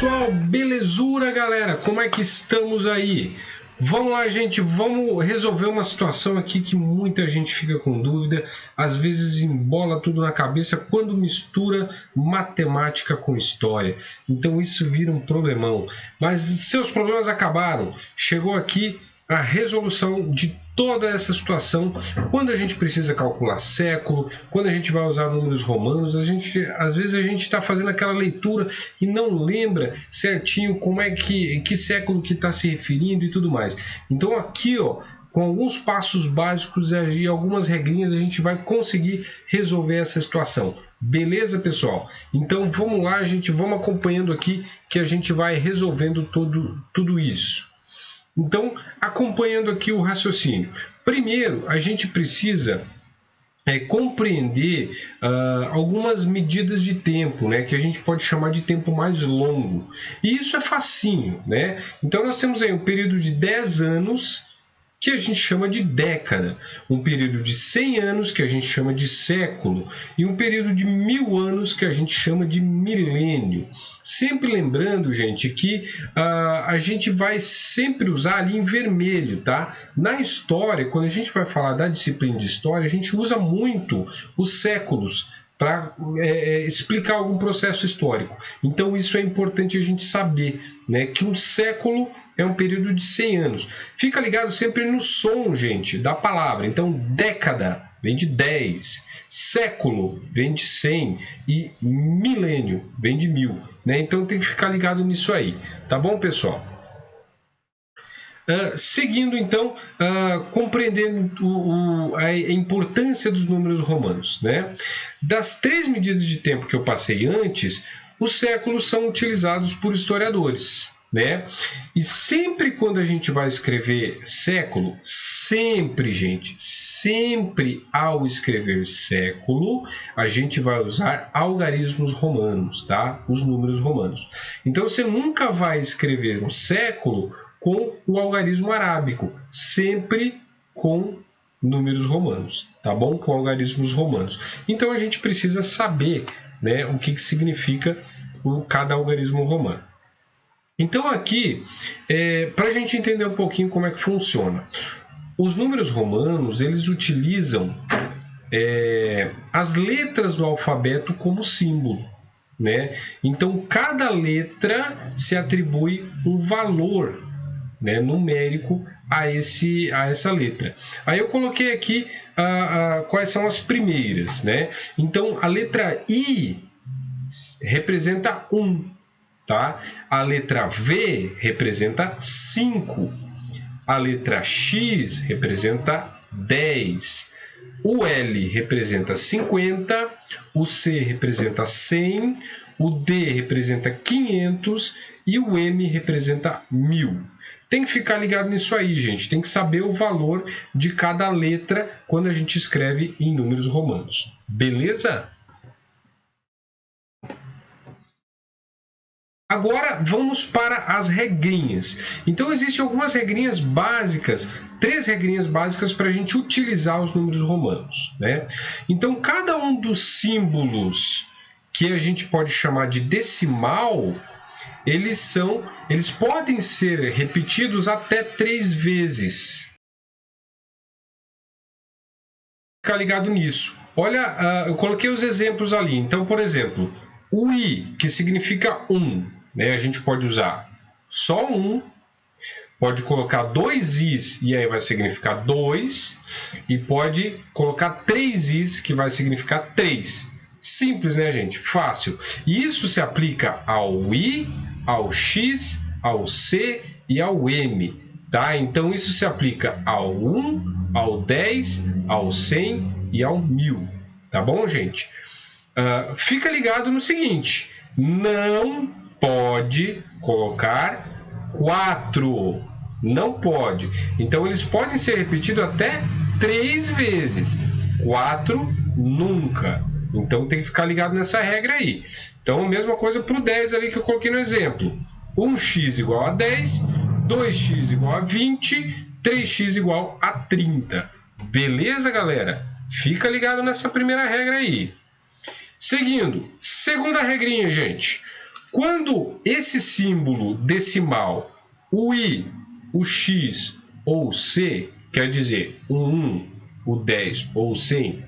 pessoal, belezura galera, como é que estamos aí? Vamos lá gente, vamos resolver uma situação aqui que muita gente fica com dúvida, às vezes embola tudo na cabeça quando mistura matemática com história, então isso vira um problemão, mas seus problemas acabaram, chegou aqui a resolução de toda essa situação. Quando a gente precisa calcular século, quando a gente vai usar números romanos, às vezes a gente está fazendo aquela leitura e não lembra certinho como é que século que está se referindo e tudo mais. Então aqui, ó, com alguns passos básicos e algumas regrinhas, a gente vai conseguir resolver essa situação. Beleza, pessoal? Então vamos lá, vamos acompanhando aqui que a gente vai resolvendo tudo isso. Então, acompanhando aqui o raciocínio. Primeiro, a gente precisa compreender algumas medidas de tempo, né, que a gente pode chamar de tempo mais longo. E isso é facinho, né? Então, nós temos aí um período de 10 anos, que a gente chama de década, um período de 100 anos, que a gente chama de século, e um período de 1000 anos, que a gente chama de milênio. Sempre lembrando, gente, que a gente vai sempre usar ali em vermelho, tá? Na história, quando a gente vai falar da disciplina de história, a gente usa muito os séculos para explicar algum processo histórico. Então, isso é importante a gente saber, né, que um século é um período de 100 anos. Fica ligado sempre no som, gente, da palavra. Então, década vem de 10, século vem de 100 e milênio vem de 1000. Né? Então, tem que ficar ligado nisso aí. Tá bom, pessoal? Seguindo, então, compreendendo a importância dos números romanos. Né? Das 3 medidas de tempo que eu passei antes, os séculos são utilizados por historiadores. Né? E sempre quando a gente vai escrever século, sempre ao escrever século, a gente vai usar algarismos romanos, tá? Os números romanos. Então você nunca vai escrever um século com o algarismo arábico, sempre com números romanos, tá bom? Com algarismos romanos. Então a gente precisa saber, né, o que significa cada algarismo romano. Então aqui, para a gente entender um pouquinho como é que funciona, os números romanos, eles utilizam as letras do alfabeto como símbolo, né? Então cada letra se atribui um valor, né, numérico a essa letra. Aí eu coloquei aqui quais são as primeiras, né? Então a letra I representa 1. Tá? A letra V representa 5, a letra X representa 10, o L representa 50, o C representa 100, o D representa 500 e o M representa 1000. Tem que ficar ligado nisso aí, gente. Tem que saber o valor de cada letra quando a gente escreve em números romanos. Beleza? Agora vamos para as regrinhas. Então existem algumas regrinhas básicas, 3 regrinhas básicas para a gente utilizar os números romanos, né? Então cada um dos símbolos que a gente pode chamar de decimal, eles podem ser repetidos até 3 vezes. Fica ligado nisso. Olha, eu coloquei os exemplos ali. Então, por exemplo, o I, que significa 1. Né? A gente pode usar só 1, pode colocar 2 Is e aí vai significar 2, e pode colocar 3 Is que vai significar 3. Simples, né, gente? Fácil. E isso se aplica ao I, ao X, ao C e ao M. Tá? Então isso se aplica ao 1, ao 10, ao 100 e ao 1000. Tá bom, gente? Fica ligado no seguinte: não pode colocar 4, não pode. Então eles podem ser repetidos até 3 vezes, 4 nunca. Então tem que ficar ligado nessa regra aí. Então a mesma coisa para o 10 ali que eu coloquei no exemplo: 1x igual a 10, 2x igual a 20, 3x igual a 30. Beleza, galera? Fica ligado nessa primeira regra aí. Seguindo, segunda regrinha, gente. Quando esse símbolo decimal, o i, o x ou o c, quer dizer o 1, o 10 ou o 100,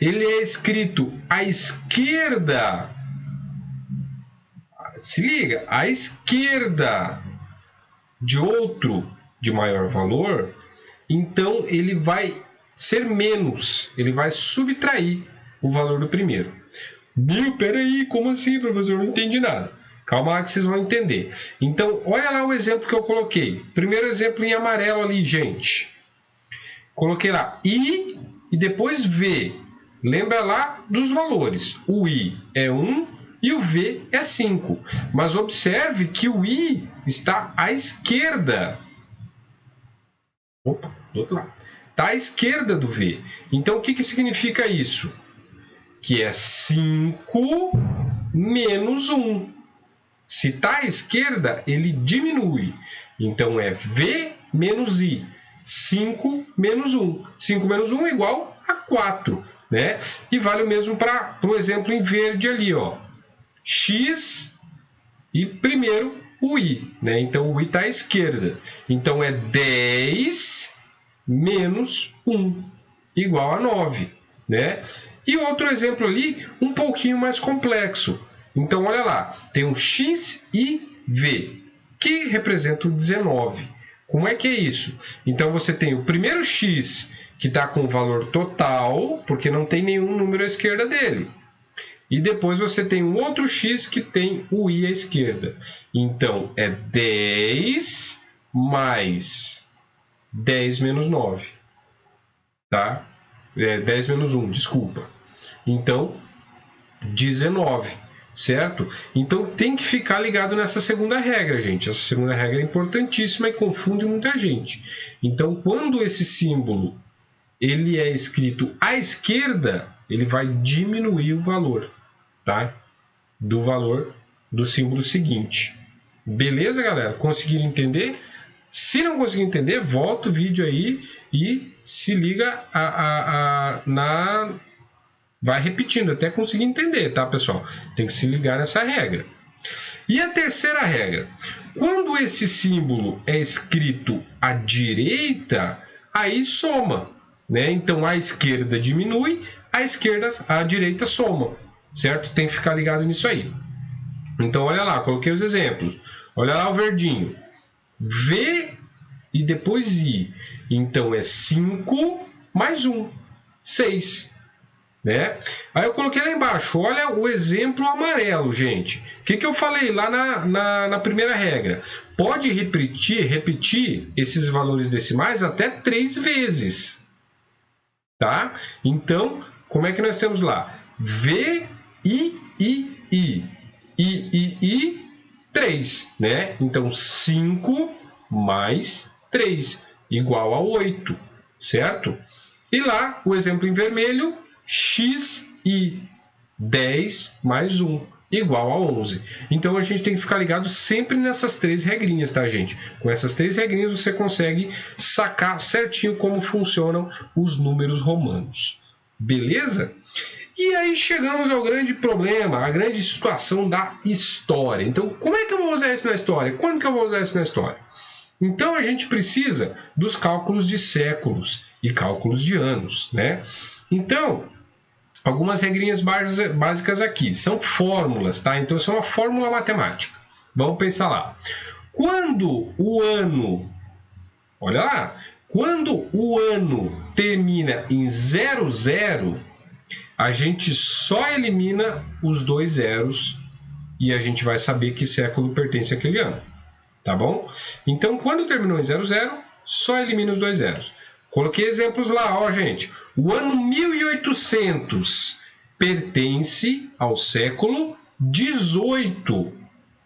ele é escrito à esquerda, se liga, à esquerda de outro de maior valor, então ele vai ser menos, ele vai subtrair o valor do primeiro. Peraí, como assim, professor? Não entendi nada. Calma lá que vocês vão entender. Então, olha lá o exemplo que eu coloquei. Primeiro exemplo em amarelo ali, gente. Coloquei lá I e depois V. Lembra lá dos valores. O I é 1 e o V é 5. Mas observe que o I está à esquerda. Opa, do outro lado. Está à esquerda do V. Então, o que significa isso? Que é 5 menos 1. Se está à esquerda, ele diminui. Então, é V menos I. 5 menos 1. 5 menos 1 é igual a 4. Né? E vale o mesmo para o exemplo em verde ali. Ó. X e primeiro o I. Né? Então, o I está à esquerda. Então, é 10 menos 1 igual a 9. Né? E outro exemplo ali, um pouquinho mais complexo. Então, olha lá, tem um X e V, que representa o 19. Como é que é isso? Então, você tem o primeiro X, que está com o valor total, porque não tem nenhum número à esquerda dele. E depois você tem um outro X que tem o I à esquerda. Então, é 10 mais 10 menos 9. Tá? 10 menos 1, desculpa. Então, 19, certo? Então, tem que ficar ligado nessa segunda regra, gente. Essa segunda regra é importantíssima e confunde muita gente. Então, quando esse símbolo ele é escrito à esquerda, ele vai diminuir o valor, tá? Do valor do símbolo seguinte. Beleza, galera? Conseguiram entender? Se não conseguir entender, volta o vídeo aí e se liga vai repetindo até conseguir entender, tá, pessoal? Tem que se ligar nessa regra. E a terceira regra. Quando esse símbolo é escrito à direita, aí soma, né? Então, a esquerda diminui, a direita soma, certo? Tem que ficar ligado nisso aí. Então, olha lá, coloquei os exemplos. Olha lá o verdinho. V e depois I. Então, é 5 mais 1, 6. Né? Aí eu coloquei lá embaixo, olha o exemplo amarelo, gente. O que eu falei lá na primeira regra? Pode repetir esses valores decimais até 3 vezes. Tá? Então, como é que nós temos lá? V, I, I, I. I, 3. Né? Então, 5 mais 3, igual a 8. Certo? E lá, o exemplo em vermelho, X e 10 mais 1 igual a 11. Então, a gente tem que ficar ligado sempre nessas 3 regrinhas, tá, gente? Com essas 3 regrinhas, você consegue sacar certinho como funcionam os números romanos. Beleza? E aí chegamos ao grande problema, a grande situação da história. Então, como é que eu vou usar isso na história? Quando que eu vou usar isso na história? Então, a gente precisa dos cálculos de séculos e cálculos de anos, né? Então, algumas regrinhas básicas aqui. São fórmulas, tá? Então, isso é uma fórmula matemática. Vamos pensar lá. Quando o ano... Olha lá. Quando o ano termina em 00, a gente só elimina os 2 zeros e a gente vai saber que século pertence àquele ano. Tá bom? Então, quando terminou em 00, só elimina os 2 zeros. Coloquei exemplos lá, ó, gente. O ano 1800 pertence ao século 18,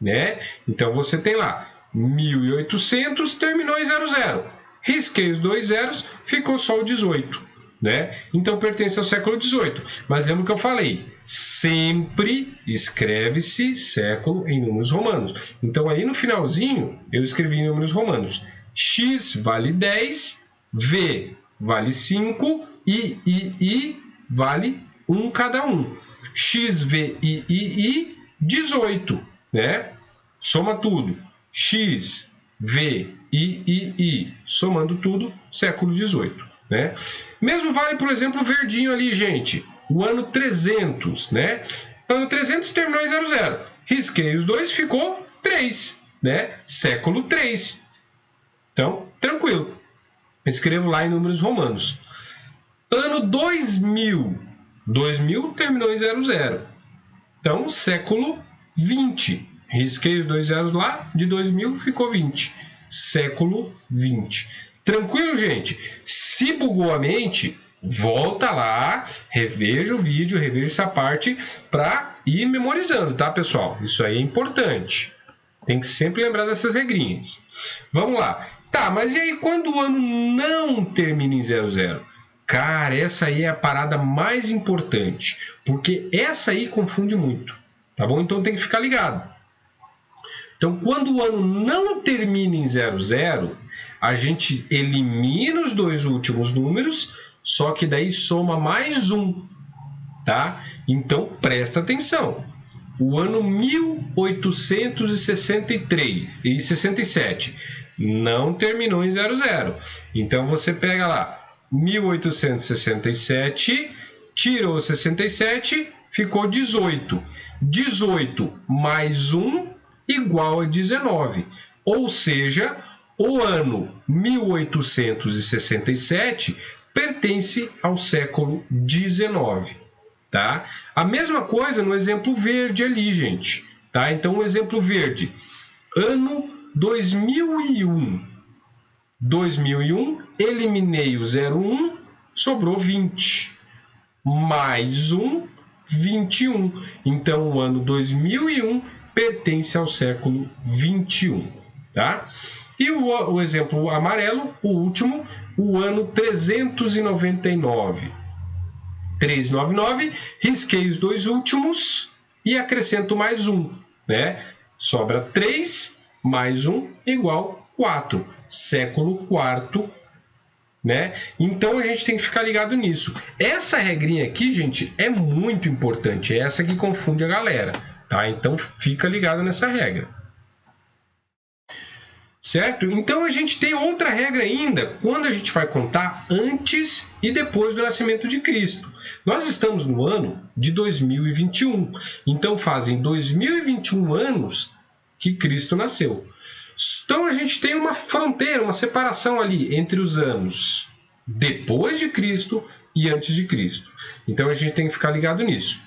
né? Então, você tem lá 1800, terminou em 00. Risquei os 2 zeros, ficou só o 18, né? Então, pertence ao século 18. Mas lembra que eu falei? Sempre escreve-se século em números romanos. Então, aí no finalzinho, eu escrevi em números romanos. X vale 10, V vale 5, I vale 1 cada um. X, V, I, 18. né? Soma tudo. X, V, I, somando tudo, século XVIII, né? Mesmo vale, por exemplo, o verdinho ali, gente. O ano 300, né? Ano 300 terminou em 00. Risquei os dois, ficou 3, né? Século 3. Então, tranquilo. Escrevo lá em números romanos. Ano 2000. 2000 terminou em 00. Então, século 20. Risquei os dois zeros lá, de 2000 ficou 20. Século 20. Tranquilo, gente? Se bugou a mente, volta lá, reveja o vídeo, reveja essa parte para ir memorizando, tá, pessoal? Isso aí é importante. Tem que sempre lembrar dessas regrinhas. Vamos lá. Tá, mas e aí quando o ano não termina em 00? Cara, essa aí é a parada mais importante, porque essa aí confunde muito, tá bom? Então tem que ficar ligado. Então, quando o ano não termina em 00, a gente elimina os dois últimos números, só que daí soma mais um, tá? Então, presta atenção. O ano 1863 e 67 não terminou em 00. Então, você pega lá 1867, tirou 67, ficou 18. 18 mais 1 igual a 19. Ou seja, o ano 1867 pertence ao século 19. Tá? A mesma coisa no exemplo verde ali, gente. Tá? Então, o exemplo verde. Ano 2001. 2001, eliminei o 01, sobrou 20. Mais 1, 21. Então, o ano 2001 pertence ao século 21. Tá? E o exemplo amarelo, o último, o ano 399. 399, risquei os dois últimos e acrescento mais 1. Né? Sobra 3 mais 1 igual 4. Século IV, né? Então a gente tem que ficar ligado nisso. Essa regrinha aqui, gente, é muito importante. É essa que confunde a galera, tá? Então fica ligado nessa regra. Certo? Então a gente tem outra regra ainda quando a gente vai contar antes e depois do nascimento de Cristo. Nós estamos no ano de 2021. Então fazem 2021 anos que Cristo nasceu. Então a gente tem uma fronteira, uma separação ali entre os anos depois de Cristo e antes de Cristo. Então a gente tem que ficar ligado nisso.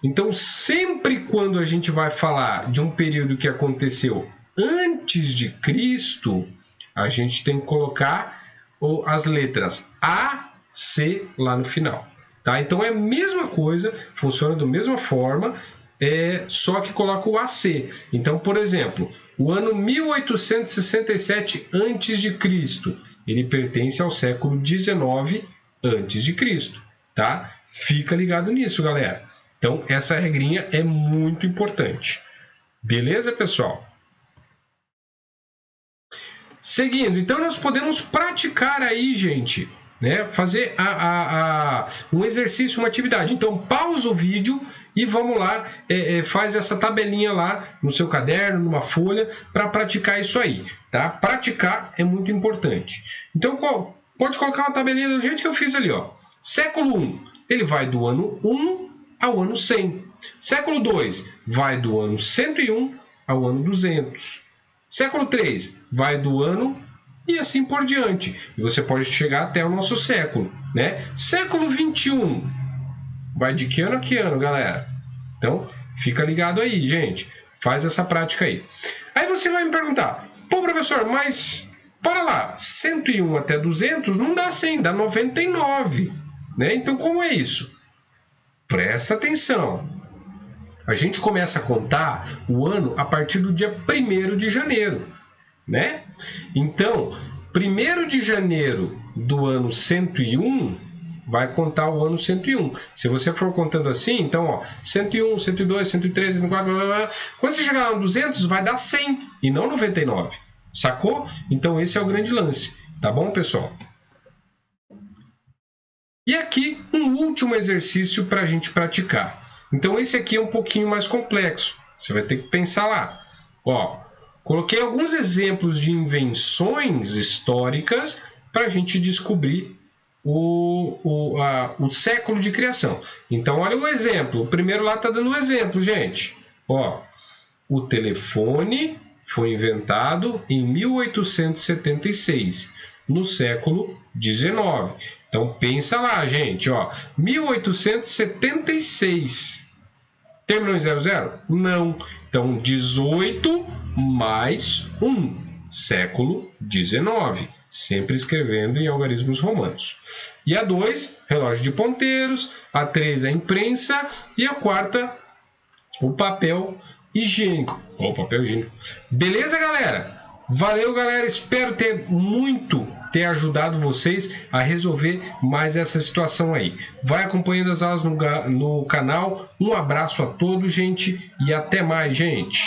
Então sempre quando a gente vai falar de um período que aconteceu antes de Cristo, a gente tem que colocar as letras A, C lá no final. Tá? Então é a mesma coisa, funciona da mesma forma, só que coloca o AC. Então, por exemplo, o ano 1867 a.C., ele pertence ao século 19 a.C., tá? Fica ligado nisso, galera. Então, essa regrinha é muito importante. Beleza, pessoal? Seguindo, então nós podemos praticar aí, gente, né? Fazer um exercício, uma atividade. Então, pausa o vídeo e vamos lá, faz essa tabelinha lá no seu caderno, numa folha, para praticar isso aí, tá? Praticar é muito importante. Então, pode colocar uma tabelinha do jeito que eu fiz ali, ó. Século 1, ele vai do ano 1 ao ano 100. Século 2, vai do ano 101 ao ano 200. Século 3, vai do ano e assim por diante. E você pode chegar até o nosso século, né? Século 21, vai de que ano a que ano, galera? Então, fica ligado aí, gente. Faz essa prática aí. Aí você vai me perguntar, pô, professor, mas para lá, 101 até 200 não dá 100, dá 99. Né? Então, como é isso? Presta atenção. A gente começa a contar o ano a partir do dia 1º de janeiro. Né? Então, 1º de janeiro do ano 101... vai contar o ano 101. Se você for contando assim, então, ó, 101, 102, 103, 104, blá, blá, blá. Quando você chegar no 200, vai dar 100 e não 99. Sacou? Então, esse é o grande lance. Tá bom, pessoal? E aqui, um último exercício para a gente praticar. Então, esse aqui é um pouquinho mais complexo. Você vai ter que pensar lá. Ó, coloquei alguns exemplos de invenções históricas para a gente descobrir o século de criação. Então, olha o exemplo. O primeiro lá está dando um exemplo, gente. Ó, o telefone foi inventado em 1876, no século XIX. Então, pensa lá, gente. Ó, 1876. Terminou em 00? Não. Então, 18 mais 1, século XIX. Sempre escrevendo em algarismos romanos. E a 2, relógio de ponteiros. A 3, a imprensa. E a 4, o papel higiênico. Ó, papel higiênico. Beleza, galera? Valeu, galera. Espero ter ajudado vocês a resolver mais essa situação aí. Vai acompanhando as aulas no canal. Um abraço a todos, gente. E até mais, gente.